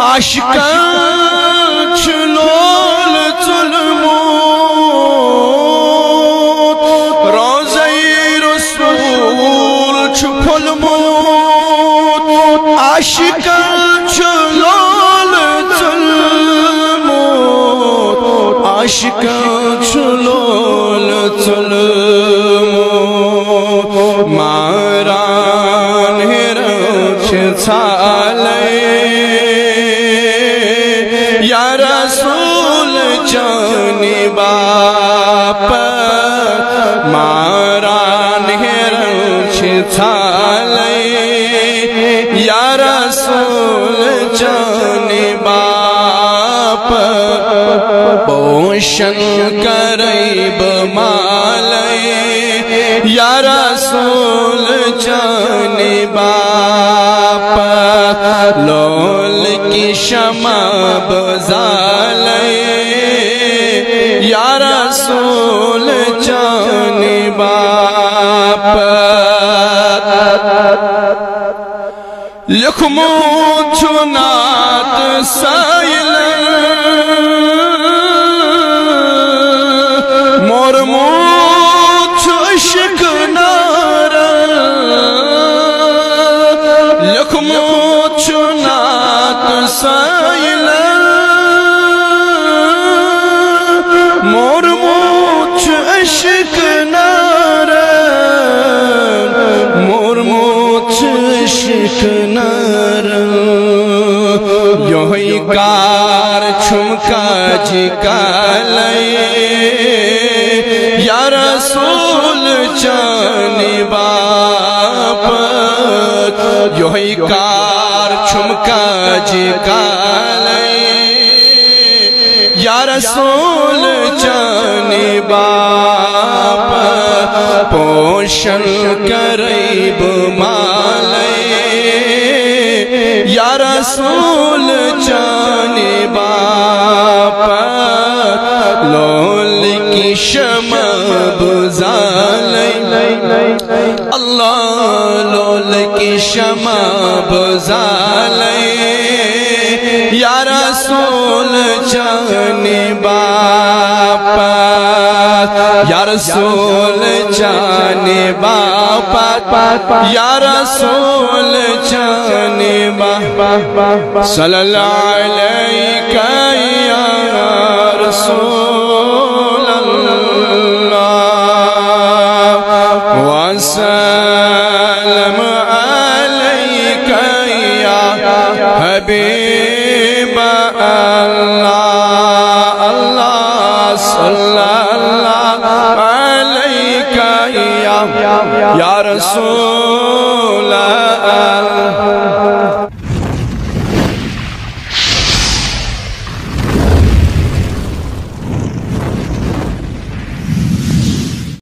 आशिकान लोल चुलमोत रोज़े रसूल फुलमोत आशिकान लोल चुलमोत आशिकान लोल चुलमोत मारान हिरच छाले या रसूल जानी बाप मारान हिरच छाले या रसूल जानी बाप पोषण करैब माले या रसूल जानी बाप लोल की शमा बजाले या रसूल जानी बाप लिखमो चुनात साइल मोर मोछ इश्क नारा लिखमो चुनात साइल मोर मोछ इश्क नारा मोर मोछ इश्क नारा योही कार छुमका जिकाले या रसूल जानी बाप योही कार छुमका जिकाले या रसूल जानी बाप पोषण करैब माले या रसूल जानी बाप लोल की शमा बुझाले अल्लाह लोल की शमा बुझाले या रसूल जानी बाप या रसूल जानी बाप या रसूल जानी बाप सल्लल्लाहु अलैका या रसूल अल्लाह वसल्लम अलैका या हबीब अल्लाह अल्लाह सल्लल्लाहु अलैका या रसूल